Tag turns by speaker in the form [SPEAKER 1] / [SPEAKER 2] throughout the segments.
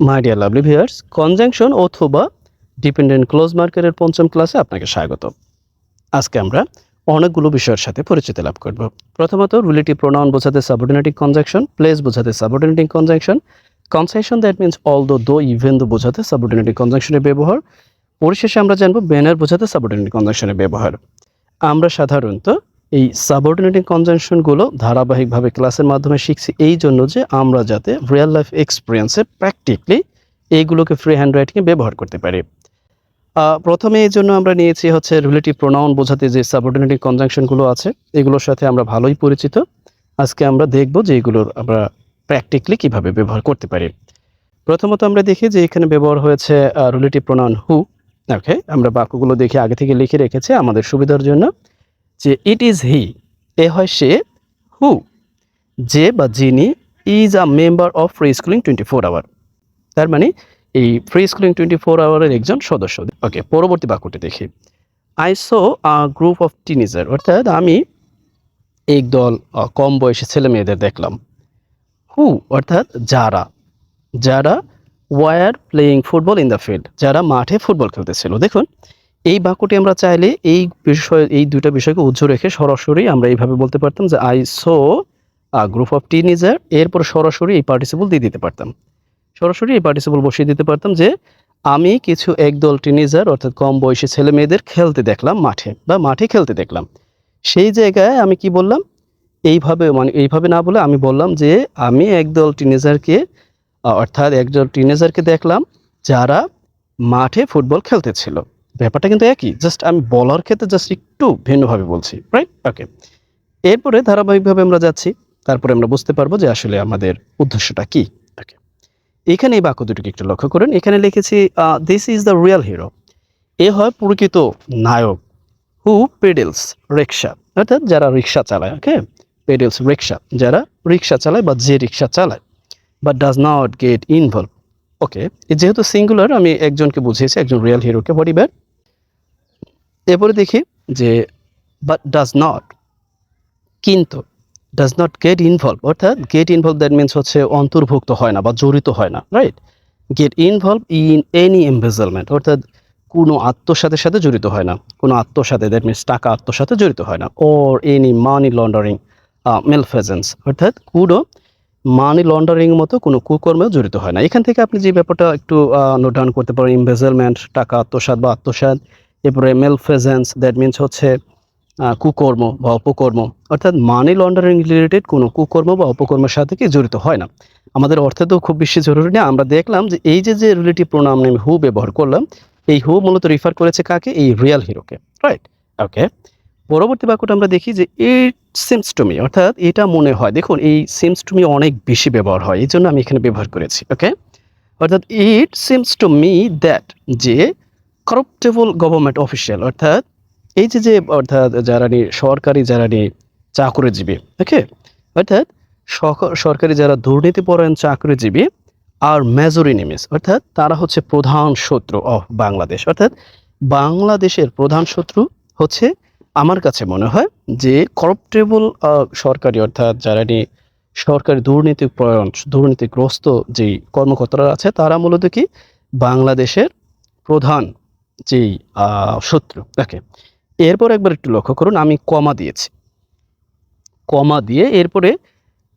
[SPEAKER 1] My dear lovely viewers, conjunction অথবা dependent close মার্কারের পঞ্চম ক্লাসে আপনাকে স্বাগত। আজকে আমরা অনেকগুলো বিষয়ের সাথে পরিচিতি লাভ করব। প্রথমত, রিলেটিভ প্রোনাউন বোঝাতে সাবঅর্ডিনেটিং কনজাংশন, প্লেস বোঝাতে subordinating conjunction, concession that means although, দো, ইভেন দো বোঝাতে সাবঅর্ডিনেটিং কনজাংশনের ব্যবহার। পরিশেষে আমরা জানব ব্যানার বোঝাতে সাবঅর্ডিনেটিং কনজাংশনের ব্যবহার। আমরা সাধারণত এই সাবঅর্ডিনেটিং কনজাংশনগুলো ধারাবাহিকভাবে ক্লাসের মাধ্যমে শিখছি এই জন্য যে আমরা যাতে রিয়েল লাইফ এক্সপিরিয়েন্সে প্র্যাকটিক্যালি এইগুলোকে ফ্রি হ্যান্ড রাইটিংয়ে ব্যবহার করতে পারি। প্রথমে এই জন্য আমরা নিয়েছি হচ্ছে রিলেটিভ প্রোনাউন বোঝাতে যে সাবঅর্ডিনেটিং কনজাংশনগুলো আছে এগুলোর সাথে আমরা ভালোই পরিচিত। আজকে আমরা দেখব যে এগুলোর আমরা প্র্যাকটিক্যালি কিভাবে ব্যবহার করতে পারি। প্রথমত আমরা দেখি যে এখানে ব্যবহার হয়েছে রিলেটিভ প্রোনাউন হু। ওকে, আমরা বাক্যগুলো দেখে আগে থেকে লিখে রেখেছি আমাদের সুবিধার জন্য। যে ইট ইজ হি, এ হয় সে। হু, যে বা যিনি। Is a member of free schooling 24 hour, তার মানে এই ফ্রি স্কুলিং 24 আওয়ারের একজন সদস্য। ওকে, পরবর্তী বাক্যটি দেখি। I so a group of teenager, অর্থাৎ আমি একদল কম বয়সী ছেলে মেয়েদের দেখলাম। হু অর্থাৎ যারা, যারা were playing football in the field, যারা মাঠে ফুটবল খেলতেছিল। দেখুন এই বাক্যটি আমরা চাইলে এই দুইটা বিষয়কে উজ্জ্ব রেখে সরাসরি আমরা এইভাবে বলতে পারতাম যে I so group of teenager, এরপর সরাসরি এই পার্টিসিপল দিয়ে দিতে পারতাম। সরাসরি এই পার্টিসিপল বসিয়ে দিতে পারতাম যে আমি কিছু একদল টিনেজার অর্থাৎ কম বয়সী ছেলে মেয়েদের খেলতে দেখলাম মাঠে, বা মাঠে খেলতে দেখলাম। সেই জায়গায় আমি কি বললাম, এইভাবে না বলে আমি বললাম যে আমি একদল টিনেজারকে অর্থাৎ একদল টিনেজারকে দেখলাম যারা মাঠে ফুটবল খেলতেছিল। ব্যাপারটা কিন্তু একই, জাস্ট আমি বলার ক্ষেত্রে জাস্ট একটু ভিন্নভাবে বলছি, রাইট? ওকে, এরপরে ধারাবাহিকভাবে আমরা যাচ্ছি, তারপরে আমরা বুঝতে পারবো যে আসলে আমাদের উদ্দেশ্যটা কি। ওকে, এখানে এই বাক্য দুটিকে একটু লক্ষ্য করেন। এখানে লিখেছি this is the real hero, এ হয় প্রকৃত নায়ক। হু পেডেলস রিক্সা, অর্থাৎ যারা রিক্সা চালায়। ওকে, পেডেলস রিক্সা, যারা রিক্সা চালায় বা যে রিক্সা চালায়। But does not get involve. Okay, যেহেতু সিঙ্গুলার আমি একজনকে বুঝিয়েছি, একজন রিয়েল হিরোকে। হোয়াট ইভার, এরপরে দেখি যে বাট ডাজ নট, কিন্তু ডাজ নট গেট ইনভলভ, অর্থাৎ গেট ইনভলভ দ্যাট মিনস হচ্ছে অন্তর্ভুক্ত হয় না বা জড়িত হয় না, right? Get involve in any embezzlement, অর্থাৎ কোনো আত্মসাতের সাথে জড়িত হয় না। কোনো আত্মসাতে দ্যাট মিনস টাকা আত্মসাতে জড়িত হয় না। অর এনি মানি লন্ডারিং মেলফেজেন্স, অর্থাৎ কোনো মানি লন্ডারিং মতো কোনো কুকর্মেও জড়িত হয় না। এখান থেকে আপনি যে ব্যাপারটা একটু নোট ডাউন করতে পারেন, এমবেজলমেন্ট টাকা আত্মসাৎ বা আত্মসাৎ, এরপরে মেলফেজেন্স দ্যাট মিনস হচ্ছে কুকর্ম বা অপকর্ম, অর্থাৎ মানি লন্ডারিং রিলেটেড কোনো কুকর্ম বা অপকর্মের সাথে কি জড়িত হয় না। আমাদের অর্থে তো খুব বেশি জরুরি না। আমরা দেখলাম যে এই যে রিলেটিভ প্রোনাউন আমি হু ব্যবহার করলাম, এই হু মূলত রিফার করেছে কাকে? এই রিয়েল হিরোকে, রাইট? ওকে, পরবর্তী বাক্যটা আমরা দেখি যে ইট সিমস টু মি, অর্থাৎ এটা মনে হয়। দেখুন এই সিমস টু মি অনেক বেশি ব্যবহার হয়, এই জন্য আমি এখানে ব্যবহার করেছি। ওকে, অর্থাৎ ইট সিমস টু মি দ্যাট, যে করপ্টেবল গভর্নমেন্ট অফিসিয়াল, অর্থাৎ এই যে অর্থাৎ যারা সরকারি, যারা চাকরিজীবী। ওকে, অর্থাৎ সরকারি যারা দুর্নীতিপরায়ণ চাকরিজীবী আর মেজর এনিমিস, অর্থাৎ তারা হচ্ছে প্রধান শত্রু অফ বাংলাদেশ। অর্থাৎ বাংলাদেশের প্রধান শত্রু হচ্ছে আমার কাছে মনে হয় যে করপ্টেবল সরকারি, অর্থাৎ যারা সরকারি দুর্নীতিগ্রস্ত যেই কর্মকর্তারা আছে তারা মূলত কি বাংলাদেশের প্রধান যেই শত্রু। ওকে, এরপর একবার একটু লক্ষ্য করুন, আমি কমা দিয়েছি। কমা দিয়ে এরপরে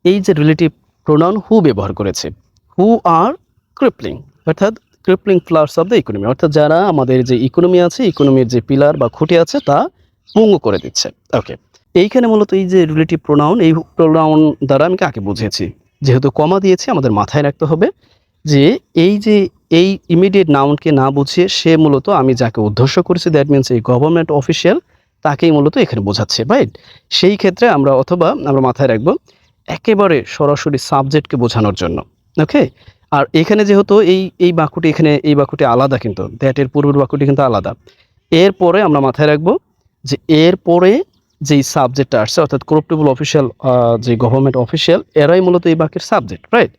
[SPEAKER 1] এই যে রিলেটিভ প্রোনাউন হু ব্যবহার করেছে। হু আর ক্রিপলিং, অর্থাৎ ক্রিপলিং ফ্লাওয়ার্স অফ দ্য ইকোনমি, অর্থাৎ যারা আমাদের যে ইকোনমি আছে, ইকোনমির যে পিলার বা খুঁটি আছে তা পঙ্গু করে দিচ্ছে। ওকে, এইখানে মূলত এই যে রিলেটিভ প্রোনাউন, এই প্রোনাউন দ্বারা আমি কাকে বুঝিয়েছি? যেহেতু কমা দিয়েছি, আমাদের মাথায় রাখতে হবে যে এই ইমিডিয়েট নাউনকে না বুঝিয়ে সে মূলত আমি যাকে উদ্দেশ্য করেছি দ্যাট মিনস এই গভর্নমেন্ট অফিসিয়াল, তাকেই মূলত এখানে বোঝাচ্ছে, রাইট? সেই ক্ষেত্রে আমরা আমরা মাথায় রাখবো একেবারে সরাসরি সাবজেক্টকে বোঝানোর জন্য। ওকে, আর এখানে যেহেতু এই বাক্যটি, এখানে এই বাক্যটি আলাদা, কিন্তু দ্যাটের পূর্বের বাক্যটি কিন্তু আলাদা। এরপরে আমরা মাথায় রাখবো যে এরপরে যেই সাবজেক্টটা আসছে, অর্থাৎ করপ্টেবল অফিসিয়াল, যে গভর্নমেন্ট অফিসিয়াল, এরাই মূলত এই বাক্যের সাবজেক্ট, রাইট?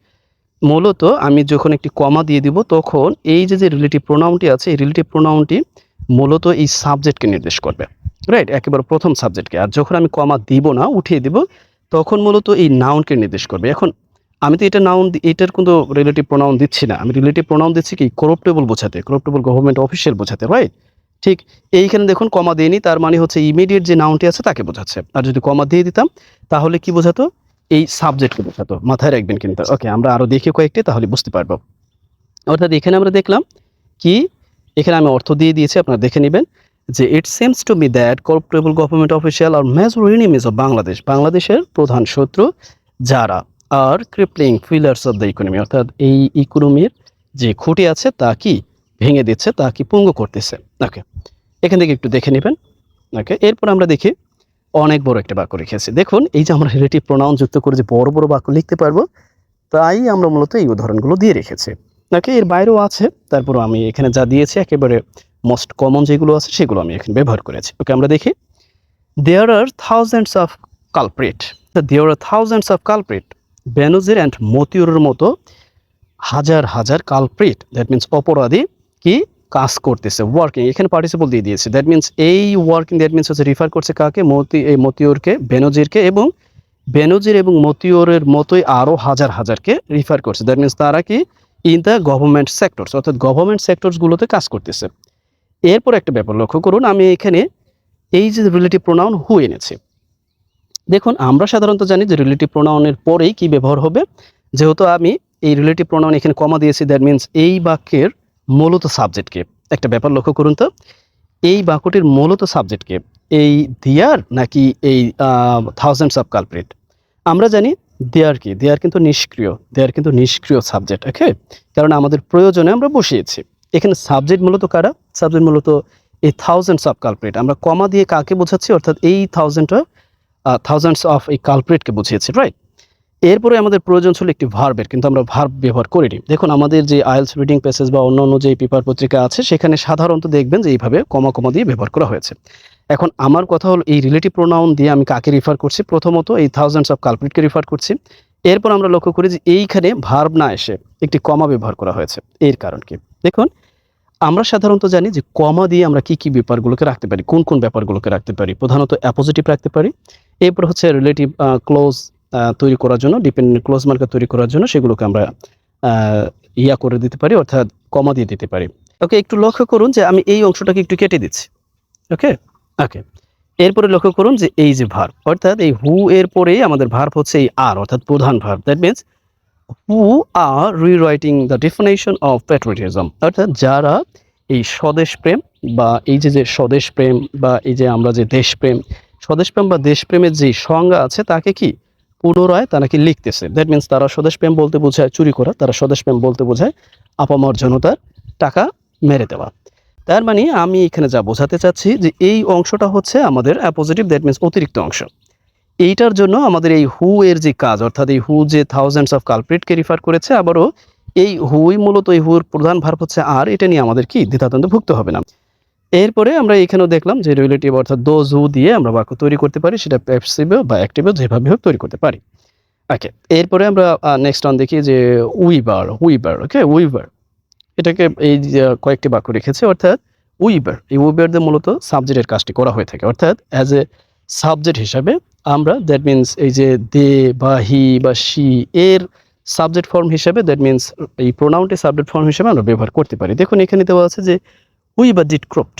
[SPEAKER 1] মূলত আমি যখন একটি কমা দিয়ে দিব তখন এই যে রিলেটিভ প্রোনাউনটি আছে, এই রিলেটিভ প্রোনাউনটি মূলত এই সাবজেক্টকে নির্দেশ করবে, রাইট? একেবারে প্রথম সাবজেক্টকে। আর যখন আমি কমা দিব না, উঠিয়ে দিব, তখন মূলত এই নাউনকে নির্দেশ করবে। এখন আমি তো এটা নাউন এটার কিন্তু রিলেটিভ প্রোনাউন দিচ্ছি না, আমি রিলেটিভ প্রোনাউন দিচ্ছি কি করপ্টেবল বোঝাতে, করপ্টেবল গভর্নমেন্ট অফিসিয়াল বোঝাতে, রাইট? ঠিক এইখানে দেখুন কমা দেয়নি, তার মানে হচ্ছে ইমিডিয়েট যে নাউনটি আছে তাকে বোঝাচ্ছে। আর যদি কমা দিয়ে দিতাম তাহলে কি বোঝাতো? এই সাবজেক্টকে বোঝাতো। মাথায় রাখবেন কিন্তু। ওকে, আমরা আরো দেখি কয়েকটি, তাহলে বুঝতে পারবো। অর্থাৎ এখানে আমরা দেখলাম কি, এখানে আমি অর্থ দিয়ে দিয়েছি, আপনারা দেখে নেবেন যে it seems to me that corruptible government official are major enemies of Bangladesh, বাংলাদেশের প্রধান শত্রু যারা, আর crippling pillars of the economy, অর্থাৎ এই ইকোনমির যে খুঁটি আছে তা কি ভেঙে দিচ্ছে, তা কি পঙ্গু করতেছে। ওকে, এখান থেকে একটু দেখে নেবেন। ওকে, এরপর আমরা দেখি অনেক বড় একটা বাক্য রেখেছি। দেখুন এই যে আমরা রিলেটিভ প্রোনাউন যুক্ত করে যে বড় বড় বাক্য লিখতে পারবো, তাই আমরা মূলত এই উদাহরণগুলো দিয়ে রেখেছি। ওকে, এর বাইরেও আছে, তারপরও আমি এখানে যা দিয়েছি একেবারে মোস্ট কমন যেগুলো আছে সেগুলো আমি এখানে ব্যবহার করেছি। ওকে, আমরা দেখি there are thousands of culprit, there are thousands of culprit, Benazir and মতিউরের মতো হাজার হাজার কালপ্রিট, দ্যাট মিনস অপরাধী কি কাজ করতেছে, ওয়ার্কিং, এখানে পার্টিসিপল দিয়ে দিয়েছে, দ্যাট মিনস এই ওয়ার্কিং দ্যাট মিনস হচ্ছে রিফার করছে কাকে? এই মতিউরকে, বেনজিরকে, এবং বেনজির এবং মতিউরের মতোই আরও হাজার হাজারকে রিফার করছে, দ্যাট মিনস তারা কি ইন দ্য গভর্নমেন্ট সেক্টরস, অর্থাৎ গভর্নমেন্ট সেক্টরসগুলোতে কাজ করতেছে। এরপর একটা ব্যাপার লক্ষ্য করুন, আমি এখানে এই যে রিলেটিভ প্রোনাউন হু এনেছি। দেখুন আমরা সাধারণত জানি যে রিলেটিভ প্রোনাউনের পরেই কি ব্যবহার হবে, যেহেতু আমি এই রিলেটিভ প্রোনাউন এখানে কমা দিয়েছি, দ্যাট মিনস এই বাক্যের মূলত সাবজেক্টকে। একটা ব্যাপার লক্ষ্য করুন তো, এই বাক্যটির মূলত সাবজেক্টকে এই দিয়ার নাকি এই থাউজেন্ডস অফ কালপ্রিট? আমরা জানি দেয়ার কি, দেয়ার কিন্তু নিষ্ক্রিয়, দেয়ার কিন্তু নিষ্ক্রিয় সাবজেক্ট। ওকে, কারণ আমাদের প্রয়োজনে আমরা বসিয়েছি। এখানে সাবজেক্ট মূলত কারা? সাবজেক্ট মূলত এই থাউজেন্ডস অফ কালপ্রিট। আমরা কমা দিয়ে কাকে বোঝাচ্ছি? অর্থাৎ এই থাউজেন্ডস অফ এই কালপ্রিটকে বুঝিয়েছি, রাইট? এরপরে আমাদের প্রয়োজন ছিল একটি ভার্বের, কিন্তু আমরা ভার্ব ব্যবহার করিনি। দেখুন আমাদের যে আইএলটিএস রিডিং প্যাসেজ বা অন্যান্য যে পেপার পত্রিকা আছে সেখানে সাধারণত দেখবেন যে এইভাবে কমা কমা দিয়ে ব্যবহার করা হয়েছে। এখন আমার কথা হলো এই রিলেটিভ প্রোনাউন দিয়ে আমি কাকে রিফার করছি? প্রথমত এই থাউজেন্ডস অফ কালপ্রিটকে রিফার করছি। এরপর আমরা লক্ষ্য করি যে এইখানে ভার্ব না এসে একটি কমা ব্যবহার করা হয়েছে। এর কারণ কি? দেখুন আমরা সাধারণত জানি যে কমা দিয়ে আমরা কি কি ব্যাপারগুলোকে রাখতে পারি, কোন কোন ব্যাপারগুলোকে রাখতে পারি? প্রধানত অ্যাপোজিটিভ রাখতে পারি। এরপর হচ্ছে রিলেটিভ ক্লোজ তৈরি করার জন্য, ডিপেন্ডেন্ট ক্লোজ মার্কার তৈরি করার জন্য সেগুলোকে আমরা করে দিতে পারি, অর্থাৎ কমা দিয়ে দিতে পারি। ওকে, একটু লক্ষ্য করুন যে আমি এই অংশটাকে একটু কেটে দিচ্ছি। ওকে, ওকে, এরপরে লক্ষ্য করুন যে এই যে ভার্ব, অর্থাৎ এই হু এর পরেই আমাদের ভার্ব হচ্ছে এই আর, অর্থাৎ প্রধান verb. That means who are rewriting the definition of patriotism, অর্থাৎ যারা এই স্বদেশপ্রেম বা এই যে স্বদেশপ্রেম বা এই যে আমরা যে দেশপ্রেম, স্বদেশপ্রেম বা দেশপ্রেমের যে সংজ্ঞা আছে তাকে কি পুনরায় তারা কি লিখতেছে। দ্যাট মিনস তারা স্বদেশপ্রেম বলতে বোঝায় চুরি করা, তারা স্বদেশপ্রেম বলতে বোঝায় আপামর জনতার টাকা মেরে দেওয়া। তার মানে আমি এখানে যা বোঝাতে চাচ্ছি যে এই অংশটা হচ্ছে আমাদের অ্যাপোজিটিভ, দ্যাট মিনস অতিরিক্ত অংশ। এইটার জন্য আমাদের এই হু এর যে কাজ, অর্থাৎ এই হু যে থাউজেন্ডস অফ কালপ্রিটকে রিফার করেছে, আবারও এই হুই মূলত এই হুর প্রধান ভার্ব হচ্ছে আর, এটা নিয়ে আমাদের কি দ্বিধাদ্বন্দ্বে ভুগতে হবে না। এরপরে আমরা এখানেও দেখলাম যে রিলেটিভ অর্থাৎ দোজ হু দিয়ে আমরা বাক্য তৈরি করতে পারি, সেটা প্যাসিভ বা অ্যাক্টিভ যেভাবে হোক তৈরি করতে পারি। ওকে, এরপরে আমরা নেক্সট অন দেখি যে উইবার, উইবার। ওকে, উইবার এটাকে এই যে কয়েকটি বাক্য রেখেছে, অর্থাৎ উইবার, এই উইবারদের মূলত সাবজেক্টের কাজটি করা হয়ে থাকে, অর্থাৎ অ্যাজ এ সাবজেক্ট হিসাবে আমরা দ্যাট মিনস এই যে দে বা হি বা শি এর সাবজেক্ট ফর্ম হিসাবে, দ্যাট মিনস এই প্রোনাউনটি সাবজেক্ট ফর্ম হিসাবে আমরা ব্যবহার করতে পারি। দেখুন এখানে দেওয়া আছে যে হুইবার ডিড ক্রপ্ট,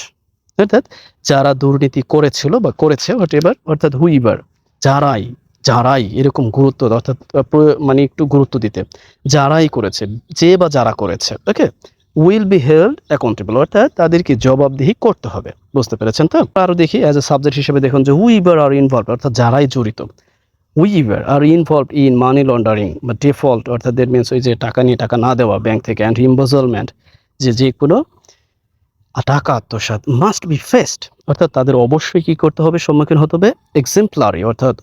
[SPEAKER 1] অর্থাৎ যারা দুর্নীতি করেছিল বা করেছে হোয়াটএভার, অর্থাৎ হুইবার যারাই, যারাই এরকম গুরুত্ব, অর্থাৎ মানে একটু গুরুত্ব দিতে, যারাই করেছে, যে বা যারা করেছে, ওকে, উইল বি হেল্ড অ্যাকাউন্টেবল, অর্থাৎ তাদেরকে জবাবদিহি করতে হবে। বুঝতে পেরেছেন তো? আরও দেখি অ্যাজ এ সাবজেক্ট হিসেবে দেখুন যে হুইবার আর ইনভলভ, অর্থাৎ যারাই জড়িত, whoever are involve in money laundering বা ডিফল্ট, অর্থাৎ দ্যাট মিনস ওই যে টাকা নিয়ে টাকা না দেওয়া ব্যাংক থেকে, অ্যান্ড ইম্বজলমেন্ট, যে কোনো টাকা আত্মসাৎ, মাস্ট বি ফেসড, অর্থাৎ তাদের অবশ্যই কি করতে হবে, সম্মুখীন হতে হবে এক্সেম্পলারি, অর্থাৎ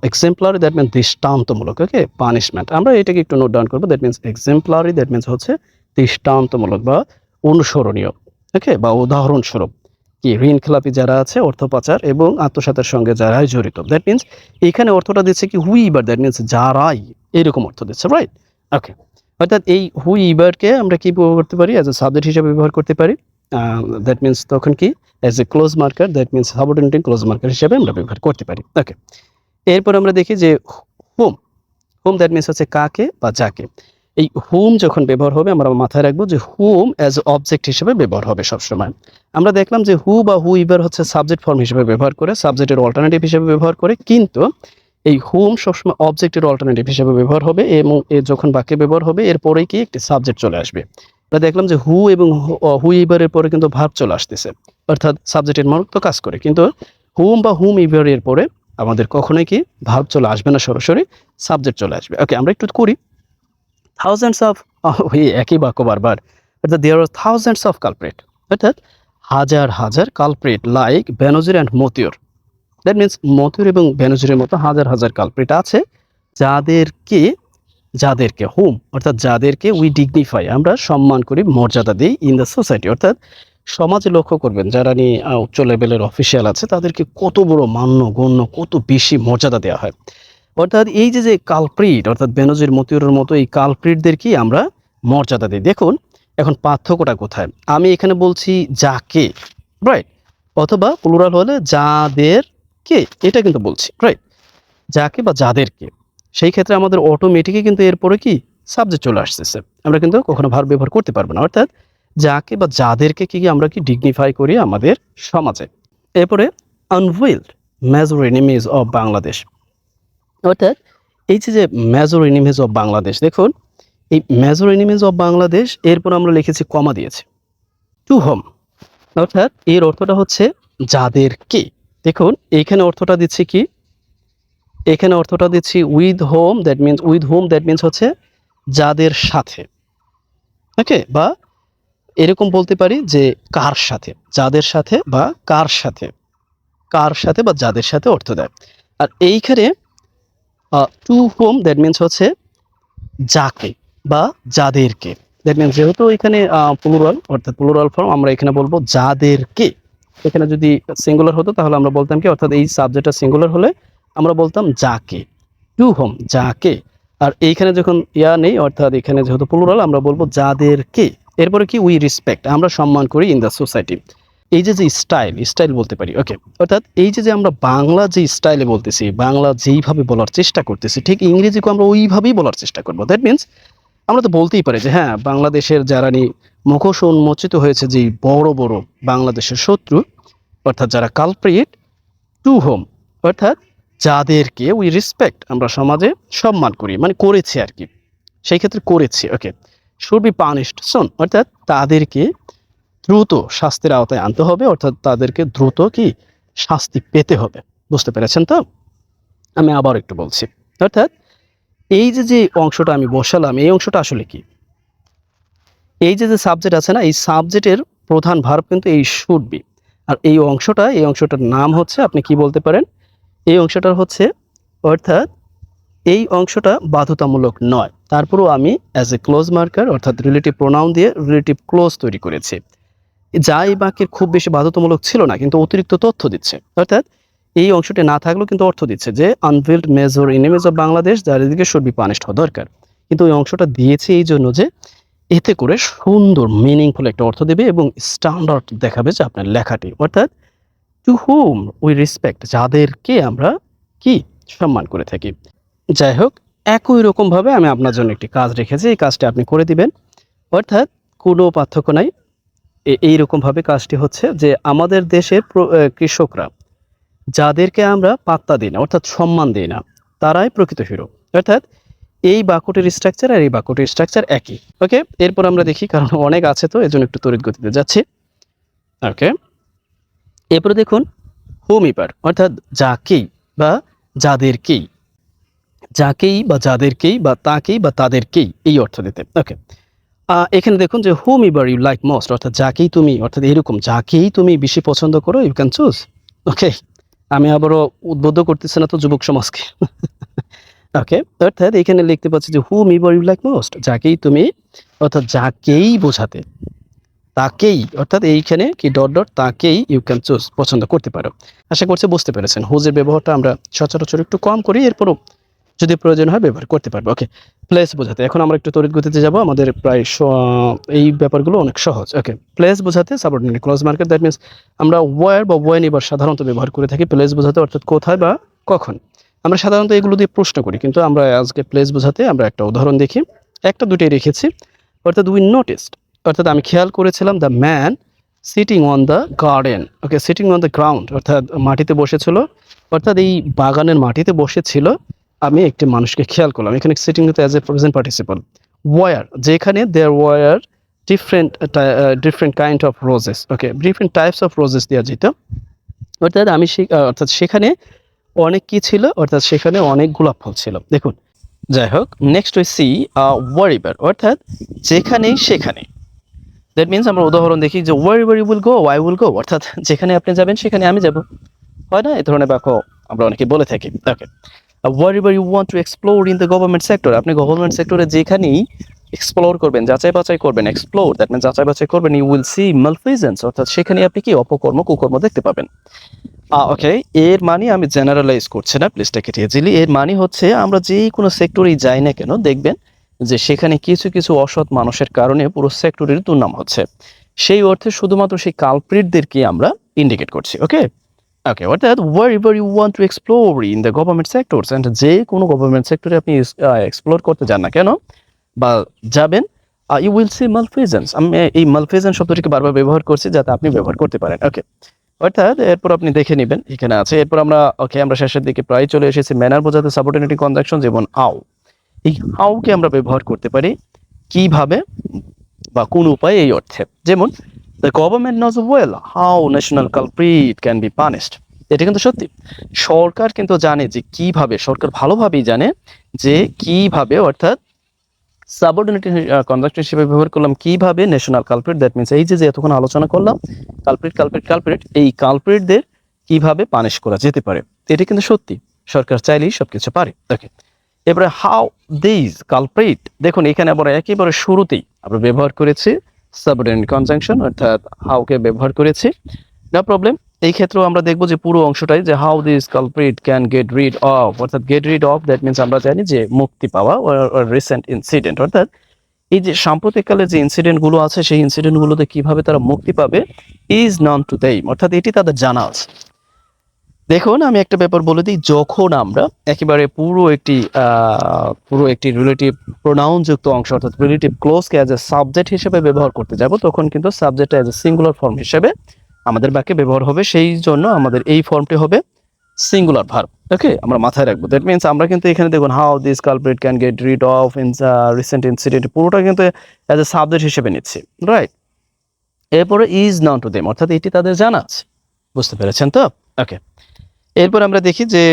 [SPEAKER 1] এক্সেম্পলারি দ্যাট মিনস দৃষ্টান্তমূলক। ওকে, পানিশমেন্ট আমরা এটাকে একটু নোট ডাউন করবো, দ্যাট মিনস এক্সেম্পলারি দ্যাট মিনস হচ্ছে দৃষ্টান্তমূলক বা অনুসরণীয়। ওকে, বা উদাহরণস্বরূপ কি ঋণ খেলাপি যারা আছে, অর্থ পাচার এবং আত্মসাতের সঙ্গে যারাই জড়িত, দ্যাট মিনস এখানে অর্থটা দিচ্ছে কি হুইবার, দ্যাট মিনস যারাই, এরকম অর্থ দিচ্ছে, রাইট? ওকে, অর্থাৎ এই হুইবারকে আমরা কি ব্যবহার করতে পারি? অ্যাজ এ সাবজেক্ট হিসেবে ব্যবহার করতে পারি। দ্যাট মিনস তখন কি as a close marker, that means subordinating close marker হিসেবে আমরা ব্যবহার করতে পারি। ওকে, এরপর আমরা দেখি যে হোম, হুম দ্যাট মিনস হচ্ছে কাকে বা যাকে। এই হুম যখন ব্যবহার হবে আমরা মাথায় রাখবো যে হুম অ্যাজ অবজেক্ট হিসেবে ব্যবহার হবে সবসময়। আমরা দেখলাম যে হু বা হু ইভার হচ্ছে সাবজেক্ট ফর্ম হিসেবে ব্যবহার করে, সাবজেক্টের অল্টারনেটিভ হিসেবে ব্যবহার করে, কিন্তু এই হুম সবসময় অবজেক্টের অল্টারনেটিভ হিসেবে ব্যবহার হবে এবং এ যখন বাক্যে ব্যবহার হবে এরপরেই কি একটি সাবজেক্ট চলে আসবে। আমরা দেখলাম যে হু এবং হু ইভারের পরে কিন্তু ভার্ব চলে আসতেছে, অর্থাৎ সাবজেক্টের মতো কাজ করে, কিন্তু হুম বা হুম ইভারের পরে আমাদের কখনোই কি ভার্ব চলে আসবে না, সরাসরি সাবজেক্ট চলে আসবে। ওকে, আমরা একটু করি। থাউজেন্ডস অফ, ওই একই বাক্য বারবার, অর্থাৎ there are thousands of culprit, অর্থাৎ হাজার হাজার culprit like Benazir and Motiur. That means Motiur এবং বেনজিরের মতো হাজার হাজার কালপ্রিট আছে যাদেরকে, যাদেরকে হুম অর্থাৎ যাদেরকে উই ডিগনিফাই আমরা সম্মান করি, মর্যাদা দিই ইন দ্য সোসাইটি, অর্থাৎ সমাজে লক্ষ্য করবেন যারা নিয়ে উচ্চ লেভেলের অফিসিয়াল আছে তাদেরকে কত বড় মান্য গণ্য, কত বেশি মর্যাদা দেওয়া হয়। অর্থাৎ এই যে যে কালপ্রিট অর্থাৎ বেনজির মতিউরের মতো এই কালপ্রিটদেরকেই আমরা মর্যাদা দিই। দেখুন এখন পার্থক্যটা কোথায়, আমি এখানে বলছি যাকে, রাইট, অথবা প্লুরাল হলে যাদেরকে, এটা কিন্তু বলছি, রাইট, যাকে বা যাদেরকে। সেই ক্ষেত্রে আমাদের অটোমেটিকই কিন্তু এরপরে কি সাবজেক্ট চলে আসতেছে, আমরা কিন্তু কখনো ভার্ব ব্যবহার করতে পারবো না। অর্থাৎ যাকে বা যাদেরকে কি আমরা কি ডিগনিফাই করি আমাদের সমাজে। এরপরে আনভিল্ড মেজর এনিমিজ অফ বাংলাদেশ, অর্থাৎ এই যে মেজর এনিমিজ অফ বাংলাদেশ, দেখুন এই মেজর এনিমিজ অফ বাংলাদেশ এরপর আমরা লিখেছি কমা দিয়েছি, টু হোম, অর্থাৎ এর অর্থটা হচ্ছে যাদেরকে। দেখুন এইখানে অর্থটা দিচ্ছি কি, এখানে অর্থটা দিচ্ছি with home, that means with home that means হচ্ছে যাদের সাথে, ওকে, বা এরকম বলতে পারি যে কার সাথে, যাদের সাথে বা কার সাথে, কার সাথে বা যাদের সাথে অর্থ দেয়। আর এইখানে টু হোম দ্যাট মিনস হচ্ছে যাকে বা যাদেরকে। দ্যাট মিনস যেহেতু এখানে প্লুরাল অর্থাৎ প্লুরাল ফর্ম, আমরা এখানে বলবো যাদেরকে। এখানে যদি সিঙ্গুলার হতো তাহলে আমরা বলতাম কি, অর্থাৎ এই সাবজেক্টটা সিঙ্গুলার হলে আমরা বলতাম যাকে, টু হোম যাকে। আর এইখানে যখন ইয়া নেই অর্থাৎ এখানে যেহেতু প্লুরাল আমরা বলবো যাদেরকে। এরপরে কি উই রেসপেক্ট আমরা সম্মান করি ইন দ্য সোসাইটি। এই যে যে স্টাইল, স্টাইল বলতে পারি, ওকে, অর্থাৎ এই যে যে আমরা বাংলা যে স্টাইলে বলতেছি, বাংলা যেইভাবে বলার চেষ্টা করতেছি ঠিক ইংরেজিকে আমরা ওইভাবেই বলার চেষ্টা করবো। দ্যাট মিনস আমরা তো বলতেই পারি যে হ্যাঁ বাংলাদেশের যারা মুখোশ উন্মোচিত হয়েছে যেই বড় বড় বাংলাদেশের শত্রু অর্থাৎ যারা কালপ্রিট, টু হোম অর্থাৎ যাদেরকে উই রেসপেক্ট আমরা সমাজে সম্মান করি, মানে করেছি আর কি, সেই ক্ষেত্রে করেছি, ওকে, শুড বি পানিশড সুন, অর্থাৎ তাদেরকে দ্রুত শাস্তির আওতায় আনতে হবে, অর্থাৎ তাদেরকে দ্রুত কি শাস্তি পেতে হবে। বুঝতে পেরেছেন তো? আমি আবার একটু বলছি, অর্থাৎ এই যে যে অংশটা আমি বসালাম এই অংশটা আসলে কি, এই যে যে সাবজেক্ট আছে না, এই সাবজেক্টের প্রধান ভার্ব কিন্তু এই শুড বি। আর এই অংশটা, এই অংশটার নাম হচ্ছে, আপনি কি বলতে পারেন, এই অংশটার হচ্ছে, অর্থাৎ এই অংশটা বাধ্যতামূলক নয়, তারপরেও আমি অ্যাজ এ ক্লোজ মার্কার অর্থাৎ রিলেটিভ প্রোনাউন দিয়ে রিলেটিভ ক্লোজ তৈরি করেছি, যা এই বাক্যের খুব বেশি বাধ্যতামূলক ছিল না কিন্তু অতিরিক্ত তথ্য দিচ্ছে। অর্থাৎ এই অংশটি না থাকলেও কিন্তু অর্থ দিচ্ছে যে আনভিল্ড মেজর এনিমিজ অফ বাংলাদেশ যাদেরকে শুড বি পানিশড হওয়া দরকার, কিন্তু ওই অংশটা দিয়েছে এই জন্য যে এতে করে সুন্দর মিনিংফুল একটা অর্থ দেবে এবং স্ট্যান্ডার্ড দেখাবে যে আপনার লেখাটি, অর্থাৎ টু হুম উই রেসপেক্ট যাদেরকে আমরা কি সম্মান করে থাকি। যাই হোক, একই রকমভাবে আমি আপনার জন্য একটি কাজ রেখেছি, এই কাজটি আপনি করে দিবেন, অর্থাৎ কোনো পার্থক্য নাই। এইরকমভাবে কাজটি হচ্ছে যে আমাদের দেশের কৃষকরা যাদেরকে আমরা পাত্তা দিই না অর্থাৎ সম্মান দিই না তারাই প্রকৃত হিরো, অর্থাৎ এই বাক্যটির স্ট্রাকচার আর এই বাক্যটির স্ট্রাকচার একই। ওকে, এরপর আমরা দেখি, কারণ অনেক আছে তো এজন্য একটু তড়িৎ গতিতে যাচ্ছি। ওকে, এরপরে দেখুন হুমিপার অর্থাৎ যাকেই বা যাদেরকেই, যাকেই বা যাদেরকেই বা তাকেই বা তাদেরকেই এই অর্থ দিতে। ওকে, এখানে দেখুন যে হুম ইভার ইউ লাইক মোস্ট অর্থাৎ যাকেই তুমি, অর্থাৎ এরকম যাকেই তুমি বেশি পছন্দ করো ইউ ক্যান চুজ। ওকে, আমি আবারও উদ্বুদ্ধ করতেছি না তো যুবক সমাজকে। ওকে, অর্থাৎ এখানে লিখতে পাচ্ছি যে হুম ইভার ইউ লাইক মোস্ট যাকেই তুমি, অর্থাৎ যাকেই বোঝাতে, তাকেই, অর্থাৎ এইখানে কি ডট ডট তাকেই ইউ ক্যান চুজ পছন্দ করতে পারো। আশা করছি বুঝতে পেরেছেন। হুজের ব্যবহারটা আমরা সচরাচর একটু কম করি, এরপরও যদি প্রয়োজন হয় ব্যবহার করতে পারবো। ওকে, প্লেস বোঝাতে এখন আমরা একটু তড়িৎ গতিতে যাব, আমাদের প্রায় এই ব্যাপারগুলো অনেক সহজ। ওকে, প্লেস বোঝাতে subordinate clause marker, that means আমরা ওয়্যার বা ওয়েন এবার সাধারণত ব্যবহার করে থাকি প্লেস বোঝাতে, অর্থাৎ কোথায় বা কখন। আমরা সাধারণত এগুলো দিয়ে প্রশ্ন করি, কিন্তু আমরা আজকে প্লেস বোঝাতে আমরা একটা উদাহরণ দেখি, একটা দুটোই রেখেছি। অর্থাৎ উই নোটিসড, অর্থাৎ আমি খেয়াল করেছিলাম the man sitting on the garden, okay, sitting on the ground অর্থাৎ মাটিতে বসেছিল, অর্থাৎ এই বাগানের মাটিতে বসেছিল। আমি একটি মানুষকে খেয়াল করলাম, এখানে sitting as a present participle. Were, যেখানে there were different kind of roses, okay, different types of roses দেওয়া যেত। অর্থাৎ অর্থাৎ সেখানে অনেক কি ছিল, অর্থাৎ সেখানে অনেক গোলাপ ফুল ছিল। দেখুন, যাই হোক, নেক্সট উই সি ওয়ারিভার, অর্থাৎ যেখানেই সেখানে। দ্যাট মিনস আমরা উদাহরণ দেখি যে wherever you will go I will go, অর্থাৎ যেখানে আপনি যাবেন সেখানে আমি যাব, হয় না? এই ধরনের বাক্য আমরা অনেকে বলে থাকি। ওকে, wherever you want to explore in the government sector, আপনি গভর্নমেন্ট সেক্টরে যেখানেই এক্সপ্লোর করবেন, যাচাই বাছাই করবেন, এক্সপ্লোর দ্যাট মিনস যাচাই বাছাই করবেন, ইউ উইল সি malfeasance, অর্থাৎ সেখানে আপনি কি অপকর্ম কুকর্ম দেখতে পাবেন। ওকে, এর মানে আমি জেনারেলাইজ করছি না, প্লিজ টেক ইট ইজিলি। এর মানে হচ্ছে আমরা যে কোনো সেক্টরেই যাই না কেন, দেখবেন যে সেখানে কিছু কিছু অসৎ মানুষের কারণে পুরো সেক্টরের দুর্নাম হচ্ছে। সেই অর্থে শুধুমাত্র সেই কালপ্রিটদেরকে আমরা ইন্ডিকেট করছি। ওকে, ওকে, অর্থাৎ wherever you want to explore in the government sectors, and যে কোনো গভর্নমেন্ট সেক্টরে আপনি এক্সপ্লোর করতে যান না কেন বা যাবেন, you will see malfeasance। আমি এই malfeasance শব্দটিকে বারবার ব্যবহার করছি যাতে আপনি ব্যবহার করতে পারেন। ওকে, অর্থাৎ এরপর আপনি দেখে নেবেন এখানে আছে। এরপর আমরা শেষের দিকে প্রায় চলে এসেছি। ম্যানার বোঝাতে সাবঅর্ডিনেটিং কনজাংশন, যেমন হাউ, এই হাউকে আমরা ব্যবহার করতে পারি কিভাবে বা কোন উপায়ে, এই অর্থে। যেমন the government knows well how national culprit can be punished. এটা কিন্তু সত্যি, সরকার কিন্তু জানে যে কিভাবে, সরকার ভালোভাবেই জানে যে কিভাবে, অর্থাৎ সাবঅর্ডিনেটিং কনজাংশন হিসেবে ব্যবহার করলাম কিভাবে ন্যাশনাল কালপ্রিট, দ্যাট মিনস এই যে এতক্ষণ আলোচনা করলাম কালপ্রিট কালপ্রিট কালপ্রিট, এই কালপ্রিটদের কিভাবে পানিশ করা যেতে পারে। এটা কিন্তু সত্যি, সরকার চাইলেই সবকিছু পারে। ওকে, এবারে হাউ দিস কালপ্রিট, দেখুন এখানে আবার একেবারে শুরুতেই আমরা ব্যবহার করেছি সাবঅর্ডিনেট কনজাংশন, অর্থাৎ হাউকে ব্যবহার করেছি, নো প্রবলেম। এই ক্ষেত্রেও আমরা দেখবো যে পুরো অংশটাই যে how this culprit can get rid of, অর্থাৎ get rid of that means আমরা জানি যে মুক্তি পাওয়া, রিসেন্ট ইনসিডেন্ট, অর্থাৎ এই যে সাম্প্রতিককালে যে ইনসিডেন্টগুলো আছে সেই ইনসিডেন্টগুলোতে কিভাবে তারা মুক্তি পাবে, ইজ নন টু দেম, অর্থাৎ এটি তাদের জানা আছে। দেখুন আমি একটা ব্যাপার বলে দিই, যখন আমরা একেবারে পুরো একটি রিলেটিভ প্রোনাউন যুক্ত অংশ, অর্থাৎ রিলেটিভ ক্লোজকে অ্যাজ এ সাবজেক্ট হিসেবে ব্যবহার করতে যাব, তখন কিন্তু subject as a singular form হিসেবে আমাদের বাক্যে ব্যবহার হবে। সেই জন্য আমাদের এই ফর্মটি হবে সিঙ্গুলার ভার্ব। ওকে, আমরা মাথায় রাখবো। দ্যাট মিনস আমরা কিন্তু এখানে দেখুন how this culprit can get rid of in recent incident, পুরোটা কিন্তু অ্যাজ এ সাবজেক্ট হিসেবে নিচ্ছি, রাইট। এরপরে ইজ নন টু দেম, অর্থাৎ এটি তাদের জানা আছে। বুঝতে পেরেছেন তো? ওকে, এরপর আমরা দেখি যে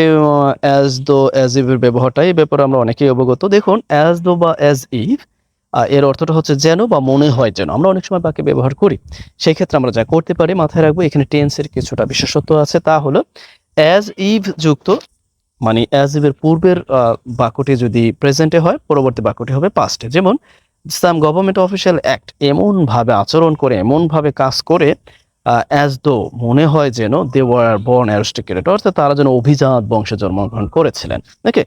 [SPEAKER 1] অ্যাজ দো অ্যাজ ইভ এর ব্যবহারটা, এই ব্যাপারে আমরা অনেকেই অবগত। দেখুন অ্যাজ দো বা অ্যাজ ইভ এর অর্থটা হচ্ছে যেন বা মনে হয় যেন, আমরা অনেক সময় বাক্যে ব্যবহার করি। সেই ক্ষেত্রে আমরা যা করতে পারি, মাথায় রাখবো এখানে টেন্সের কিছুটা বিশেষত্ব আছে, তা হলো অ্যাজ ইভ যুক্ত, মানে অ্যাজ ইভ এর পূর্বের বাক্যটি যদি প্রেজেন্টে হয়, পরবর্তী বাক্যটি হবে পাস্টে। যেমন সাম গভর্নমেন্ট অফিসিয়াল অ্যাক্ট, এমন ভাবে আচরণ করে, এমন ভাবে কাজ করে, অ্যাজ দো মনে হয় যেন দে ওয়ার বর্ন অ্যারিস্টোক্রেট, অর্থাৎ তারা যেন অভিজাত বংশে জন্মগ্রহণ করেছিলেন। ওকে,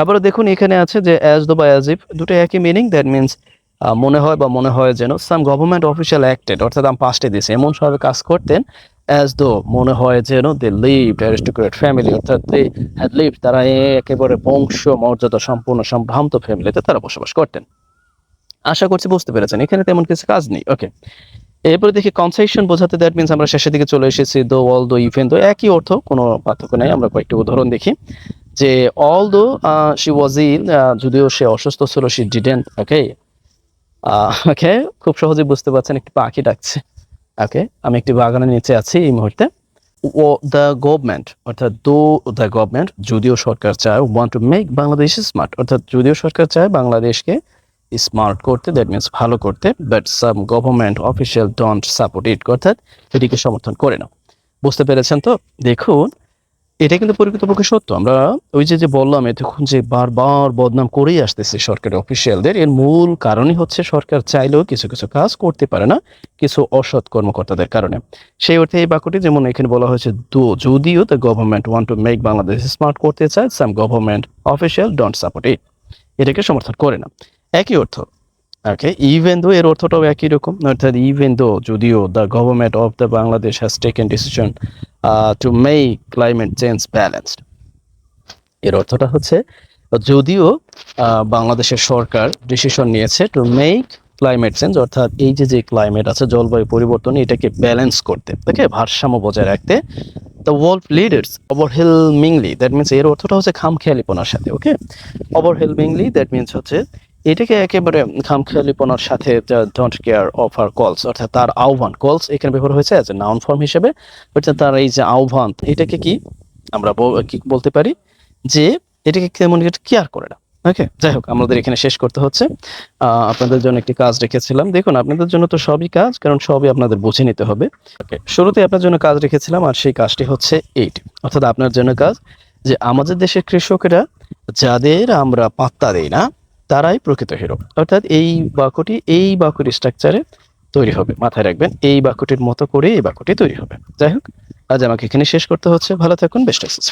[SPEAKER 1] আবারও দেখুন এখানে আছে যে অ্যাজ দো বা অ্যাজ ইফ দুটো একই মিনিং, দ্যাট মিনস মনে হয় বা মনে হয় যেন। সাম গভর্নমেন্ট অফিসিয়াল অ্যাক্টেড, অর্থাৎ আমি পাস্টে দিয়েছি, এমন ভাবে কাজ করতেন, অ্যাজ দো মনে হয় যেন দে লিভড অ্যারিস্টোক্রেট ফ্যামিলি, অর্থাৎ দে হ্যাড লিভড, তারা একেবারে বংশ মর্যাদা সম্পূর্ণ সম্ভ্রান্ত ফ্যামিলিতে তারা বসবাস করতেন। আশা করছি বুঝতে পেরেছেন, এখানে তেমন কিছু কাজ নেই। ওকে, এরপরে দেখি কনসেশন বোঝাতে, দ্যাট মিনস আমরা শেষের দিকে চলে এসেছি। দো, অল দো, ইভেন দো, একই অর্থ, কোনো পার্থক্য নাই। আমরা কয়েকটি উদাহরণ দেখি যে অল দো শি ওয়াজ ইল, যদিও সে অসুস্থ ছিল, শি ডিডেন্ট। ওকে, ওকে, খুব সহজে বুঝতে পারছেন, একটি পাখি ডাকছে। ওকে, আমি একটি বাগানের নিচে আছি এই মুহূর্তে। ও দ্য গভর্নমেন্ট, অর্থাৎ দো দ্য গভর্নমেন্ট, যদিও সরকার চায়, want to make Bangladesh smart, অর্থাৎ যদিও সরকার চায় বাংলাদেশকে স্মার্ট করতে, দ্যাট মিনস ভালো করতে, but some government official don't support ইট, অর্থাৎ এটিকে সমর্থন করে না। বুঝতে পেরেছেন তো? দেখুন এটা কিন্তু প্রকৃতপক্ষে সত্য। আমরা ওই যে বললাম এতক্ষণ যে বারবার বদনাম করেই আসতেছে সরকারি অফিসিয়ালদের, এর মূল কারণই হচ্ছে সরকার চাইলেও কিছু কিছু কাজ করতে পারে না কিছু অসৎ কর্মকর্তাদের কারণে। সেই অর্থে এই বাক্যটি যেমন এখানে বলা হয়েছে, যদিও the government want to make Bangladesh smart করতে চায়, some government official don't support it, এটাকে সমর্থন করে না। একই অর্থ। ওকে, ইভেন দো এর অর্থটাও একই রকম, অর্থাৎ ইভেন দো যদিও the government of the Bangladesh has taken decision to make climate change balanced. এর অর্থটা হচ্ছে যদিও বাংলাদেশের সরকার ডিসিশন নিয়েছে টু মেক ক্লাইমেট চেঞ্জ, অর্থাৎ এই যে ক্লাইমেট আছে জলবায়ু পরিবর্তন এটাকে ব্যালেন্স করতে, ওকে, ভারসাম্য বজায় রাখতে the world leaders overwhelmingly, that means এর অর্থটা হচ্ছে খামখেয়ালিপনার সাথে, ওকে, অবহেলমিংলি দ্যাট মিনস হচ্ছে এটাকে একেবারে খামখেয়ালিপনার সাথে ডোন্ট কেয়ার অফ আর কলস, অর্থাৎ তার আহ্বান, কলস এখানে ব্যবহার হয়েছে অ্যাজ এ নাউন ফর্ম হিসেবে, অর্থাৎ তার এই যে আহ্বান এটাকে কি আমরা কি বলতে পারি যে এটাকে কেমন কেয়ার করে না। ওকে, যাই হোক আমাদের এখানে শেষ করতে হচ্ছে। আপনাদের জন্য একটি কাজ রেখেছিলাম, দেখুন আপনাদের জন্য তো সবই কাজ, কারণ সবই আপনাদের বুঝে নিতে হবে। ওকে, শুরুতে আপনার জন্য কাজ রেখেছিলাম আর সেই কাজটি হচ্ছে এইটি, অর্থাৎ আপনার জন্য কাজ যে আমাদের দেশের কৃষকেরা যাদের আমরা পাত্তা দেই না তারাই প্রকৃত হিরো, অর্থাৎ এই বাক্যটি স্ট্রাকচারে তৈরি হবে, মাথায় রাখবেন এই বাক্যটির মতো করে এই বাক্যটি তৈরি হবে। যাই হোক আজ আমাকে এখানে শেষ করতে হচ্ছে, ভালো থাকুন, বেস্ট সাকসেস।